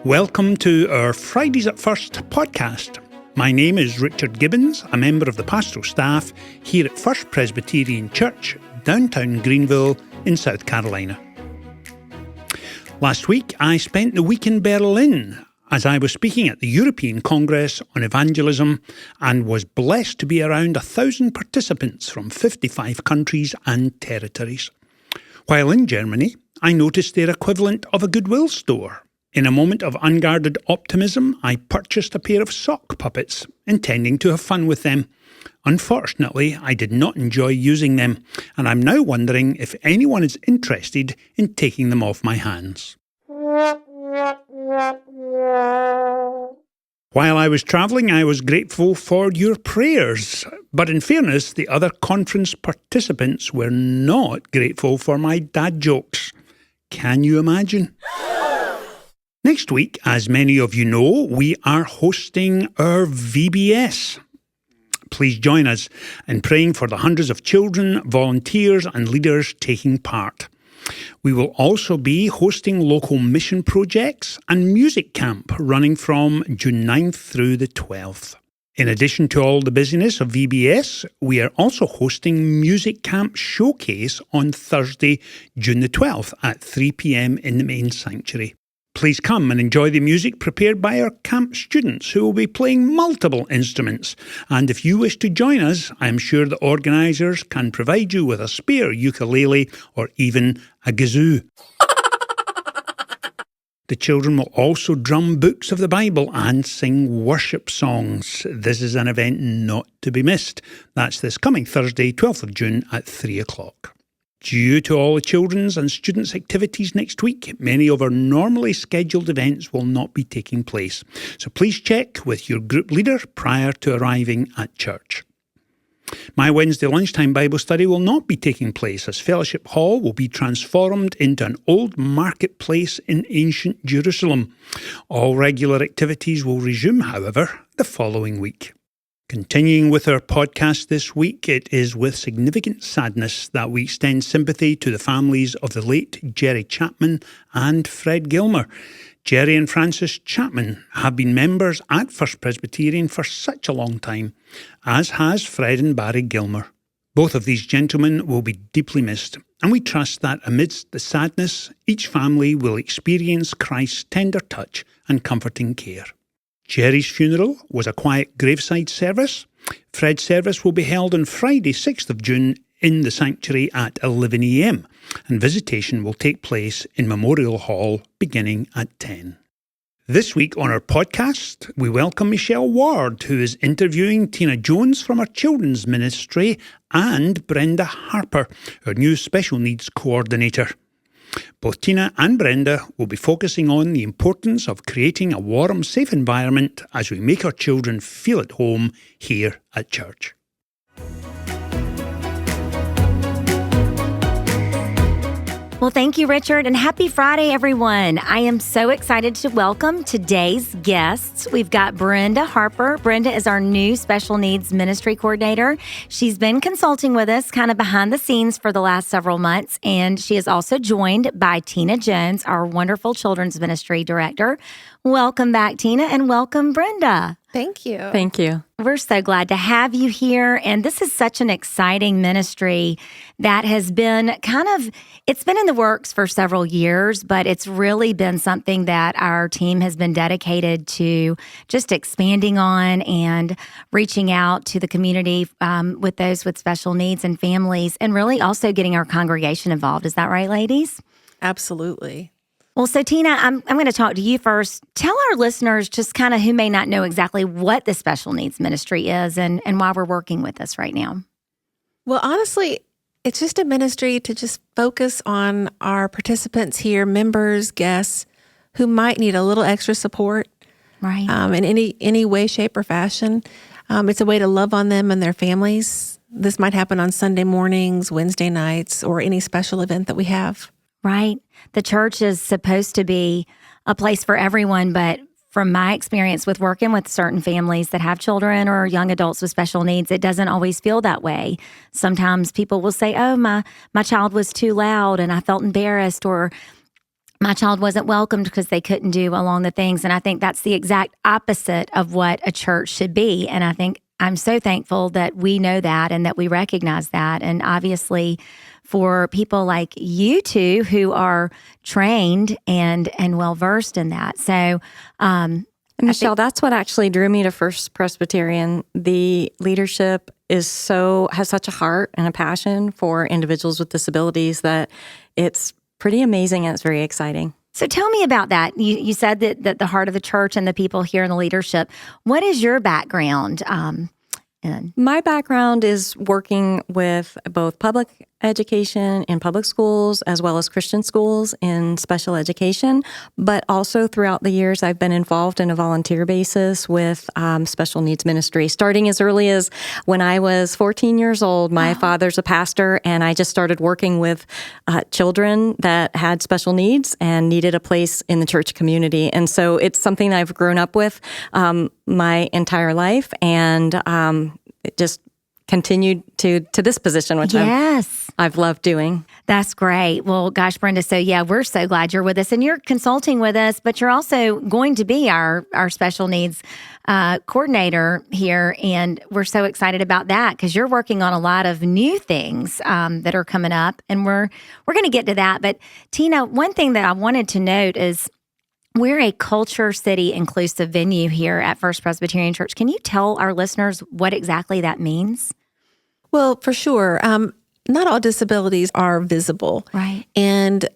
Welcome to our Fridays at First podcast. My name is Richard Gibbons, a member of the pastoral staff here at First Presbyterian Church, downtown Greenville in South Carolina. Last week, I spent the week in Berlin as I was speaking at the European Congress on Evangelism and was blessed to be around 1,000 participants from 55 countries and territories. While in Germany, I noticed their equivalent of a Goodwill store. In a moment of unguarded optimism, I purchased a pair of sock puppets, intending to have fun with them. Unfortunately, I did not enjoy using them, and I'm now wondering if anyone is interested in taking them off my hands. While I was travelling, I was grateful for your prayers, but in fairness, the other conference participants were not grateful for my dad jokes. Can you imagine? Next week, as many of you know, we are hosting our VBS. Please join us in praying for the hundreds of children, volunteers and leaders taking part. We will also be hosting local mission projects and music camp running from June 9th through the 12th. In addition to all the busyness of VBS, we are also hosting Music Camp Showcase on Thursday, June the 12th at 3 p.m. in the main sanctuary. Please come and enjoy the music prepared by our camp students who will be playing multiple instruments. And if you wish to join us, I am sure the organisers can provide you with a spare ukulele or even a kazoo. The children will also drum books of the Bible and sing worship songs. This is an event not to be missed. That's this coming Thursday, 12th of June at 3 o'clock. Due to all the children's and students' activities next week, many of our normally scheduled events will not be taking place. So please check with your group leader prior to arriving at church. My Wednesday lunchtime Bible study will not be taking place as Fellowship Hall will be transformed into an old marketplace in ancient Jerusalem. All regular activities will resume, however, the following week. Continuing with our podcast this week, it is with significant sadness that we extend sympathy to the families of the late Jerry Chapman and Fred Gilmer. Jerry and Frances Chapman have been members at First Presbyterian for such a long time, as has Fred and Barry Gilmer. Both of these gentlemen will be deeply missed, and we trust that amidst the sadness, each family will experience Christ's tender touch and comforting care. Jerry's funeral was a quiet graveside service. Fred's service will be held on Friday, 6th of June in the sanctuary at 11 a.m. and visitation will take place in Memorial Hall beginning at 10. This week on our podcast, we welcome Michelle Ward, who is interviewing Tina Jones from our children's ministry, and Brenda Harper, our new special needs coordinator. Both Tina and Brenda will be focusing on the importance of creating a warm, safe environment as we make our children feel at home here at church. Well, thank you, Richard, and happy Friday, everyone. I am so excited to welcome today's guests. We've got Brenda Harper. Brenda is our new special needs ministry coordinator. She's been consulting with us kind of behind the scenes for the last several months, and she is also joined by Tina Jones, our wonderful children's ministry director. Welcome back, Tina, and welcome, Brenda. Thank you. Thank you. We're so glad to have you here. And this is such an exciting ministry that has been it's been in the works for several years, but it's really been something that our team has been dedicated to just expanding on and reaching out to the community with those with special needs and families, and really also getting our congregation involved. Is that right, ladies? Absolutely. Well, so Tina, I'm going to talk to you first. Tell our listeners just kind of who may not know exactly what the Special Needs Ministry is and why we're working with us right now. Well, honestly, it's just a ministry to just focus on our participants here, members, guests, who might need a little extra support, Right. In any way, shape, or fashion. It's a way to love on them and their families. This might happen on Sunday mornings, Wednesday nights, or any special event that we have. Right. The church is supposed to be a place for everyone, but from my experience with working with certain families that have children or young adults with special needs, it doesn't always feel that way. Sometimes people will say, oh, my child was too loud and I felt embarrassed, or my child wasn't welcomed because they couldn't do along the things. And I think that's the exact opposite of what a church should be. And I think I'm so thankful that we know that and that we recognize that. And obviously for people like you two who are trained and well-versed in that. So, Michelle, that's what actually drew me to First Presbyterian. The leadership has such a heart and a passion for individuals with disabilities that it's pretty amazing and it's very exciting. So tell me about that. You said that the heart of the church and the people here in the leadership. What is your background in? My background is working with both public education in public schools as well as Christian schools in special education, but also throughout the years I've been involved in a volunteer basis with special needs ministry, starting as early as when I was 14 years old. My father's a pastor, and I just started working with children that had special needs and needed a place in the church community. And so it's something I've grown up with my entire life, and it just continued to this position, which I've loved doing. That's great. Well, gosh, Brenda, so yeah, we're so glad you're with us, and you're consulting with us, but you're also going to be our special needs coordinator here, and we're so excited about that because you're working on a lot of new things that are coming up, and we're going to get to that. But Tina, one thing that I wanted to note is we're a culture city inclusive venue here at First Presbyterian Church. Can you tell our listeners what exactly that means? Well, for sure. Not all disabilities are visible. Right. And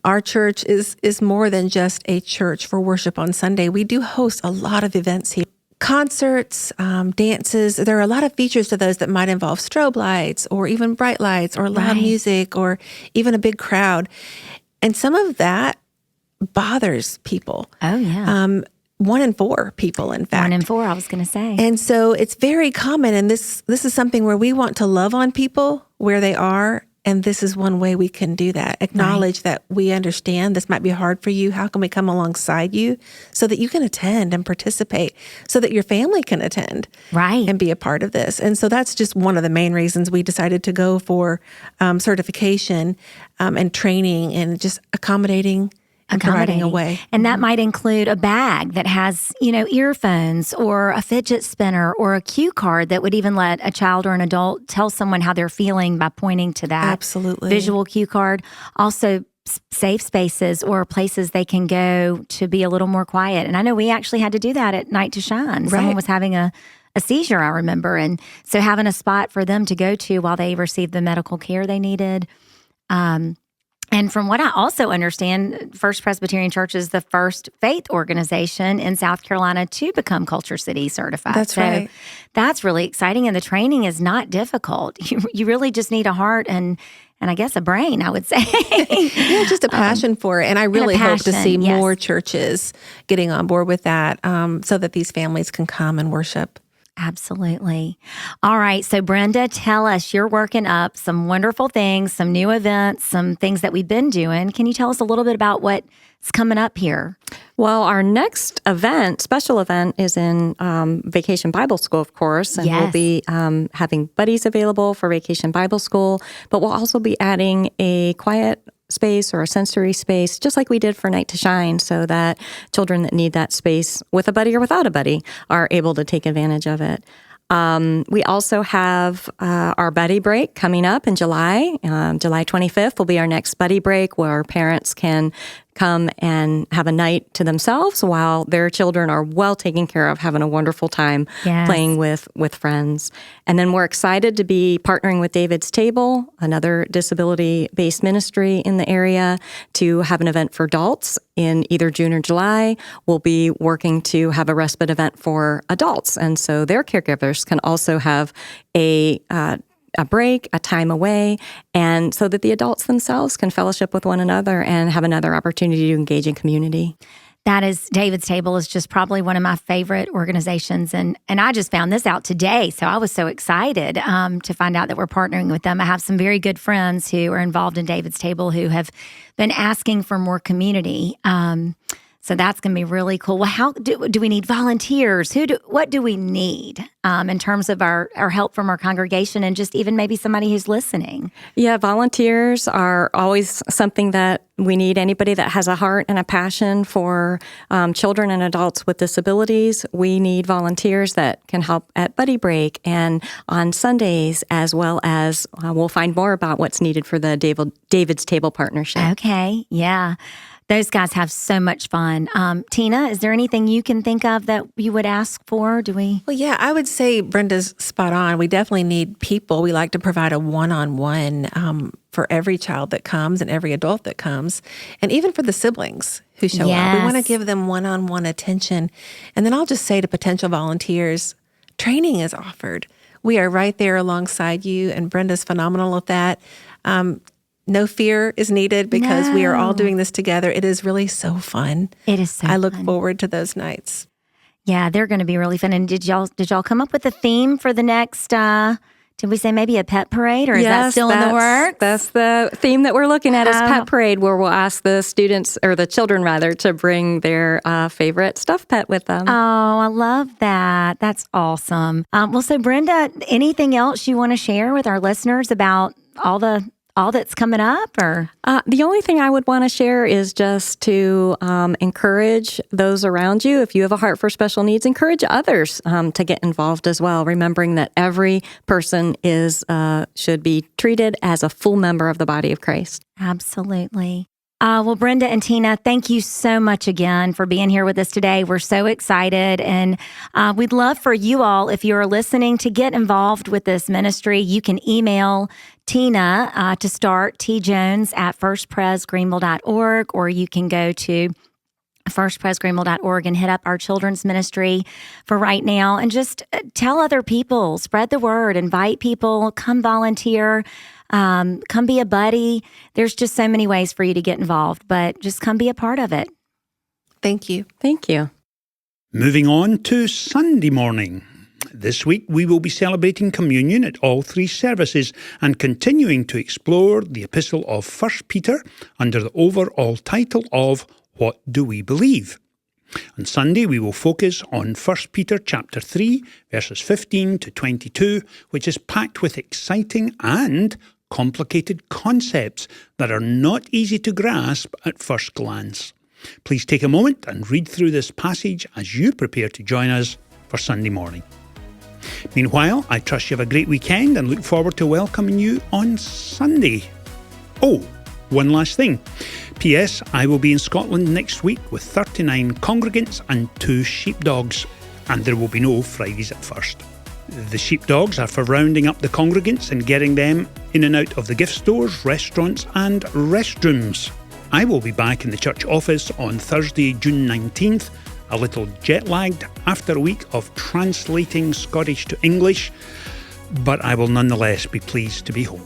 our church is more than just a church for worship on Sunday. We do host a lot of events here. Concerts, dances. There are a lot of features to those that might involve strobe lights or even bright lights or loud music or even a big crowd. And some of that bothers people. Oh, yeah. 1 in 4 people, in fact. 1 in 4, I was going to say. And so it's very common. And this is something where we want to love on people where they are. And this is one way we can do that. Acknowledge that we understand this might be hard for you. How can we come alongside you so that you can attend and participate, so that your family can attend and be a part of this? And so that's just one of the main reasons we decided to go for certification and training and just accommodating and providing a way. And that might include a bag that has, earphones or a fidget spinner or a cue card that would even let a child or an adult tell someone how they're feeling by pointing to that. Absolutely. Visual cue card. Also, safe spaces or places they can go to be a little more quiet. And I know we actually had to do that at Night to Shine. Someone was having a seizure, I remember. And so having a spot for them to go to while they received the medical care they needed. And from what I also understand, First Presbyterian Church is the first faith organization in South Carolina to become Culture City certified. That's right. That's really exciting. And the training is not difficult. You really just need a heart and I guess a brain, I would say. Yeah, just a passion for it. And I really hope to see more churches getting on board with that so that these families can come and worship. Absolutely. All right. So Brenda, tell us, you're working up some wonderful things, some new events, some things that we've been doing. Can you tell us a little bit about what's coming up here? Well, our next special event, is in Vacation Bible School, of course, and we'll be having buddies available for Vacation Bible School, but we'll also be adding a quiet space or a sensory space, just like we did for Night to Shine, so that children that need that space with a buddy or without a buddy are able to take advantage of it. We also have our buddy break coming up in July. July 25th will be our next buddy break, where parents can come and have a night to themselves while their children are well taken care of, having a wonderful time playing with friends. And then we're excited to be partnering with David's Table, another disability-based ministry in the area, to have an event for adults in either June or July. We'll be working to have a respite event for adults, and so their caregivers can also have a break, a time away, and so that the adults themselves can fellowship with one another and have another opportunity to engage in community. That is, David's Table is just probably one of my favorite organizations. And I just found this out today. So I was so excited to find out that we're partnering with them. I have some very good friends who are involved in David's Table who have been asking for more community. So that's going to be really cool. Well, how do we need volunteers? What do we need in terms of our help from our congregation and just even maybe somebody who's listening? Yeah, volunteers are always something that we need. Anybody that has a heart and a passion for children and adults with disabilities, we need volunteers that can help at Buddy Break and on Sundays, as well as we'll find more about what's needed for the David's Table Partnership. Okay, yeah. Those guys have so much fun. Tina, is there anything you can think of that you would ask for? Do we? Well, yeah, I would say Brenda's spot on. We definitely need people. We like to provide a one-on-one for every child that comes and every adult that comes, and even for the siblings who show up. We want to give them one-on-one attention. And then I'll just say to potential volunteers, training is offered. We are right there alongside you, and Brenda's phenomenal at that. No fear is needed because we are all doing this together. It is really so fun. It is so fun. I look forward to those nights. Yeah, they're going to be really fun. And did y'all come up with a theme for the next, did we say maybe a pet parade, or is that still in the works? That's the theme that we're looking at is pet parade, where we'll ask the students, or the children rather, to bring their favorite stuffed pet with them. Oh, I love that. That's awesome. Well, so Brenda, anything else you want to share with our listeners about all that's coming up? Or the only thing I would want to share is just to encourage those around you. If you have a heart for special needs, encourage others to get involved as well, remembering that every person should be treated as a full member of the body of Christ. Absolutely. Well, Brenda and Tina, thank you so much again for being here with us today. We're so excited, and we'd love for you all, if you're listening, to get involved with this ministry. You can email Tina to start, tjones@firstpresgreenville.org, or you can go to firstpresgreenville.org and hit up our children's ministry for right now, and just tell other people, spread the word, invite people, come volunteer. Come be a buddy. There's just so many ways for you to get involved, but just come be a part of it. Thank you. Thank you. Moving on to Sunday morning. This week we will be celebrating communion at all three services and continuing to explore the epistle of 1 Peter under the overall title of What Do We Believe? On Sunday, we will focus on 1 Peter chapter 3, verses 15 to 22, which is packed with exciting and complicated concepts that are not easy to grasp at first glance. Please take a moment and read through this passage as you prepare to join us for Sunday morning. Meanwhile, I trust you have a great weekend and look forward to welcoming you on Sunday. Oh, one last thing. P.S. I will be in Scotland next week with 39 congregants and 2 sheepdogs, and there will be no Fridays at First. The sheepdogs are for rounding up the congregants and getting them in and out of the gift stores, restaurants and restrooms. I will be back in the church office on Thursday, June 19th, a little jet-lagged after a week of translating Scottish to English, but I will nonetheless be pleased to be home.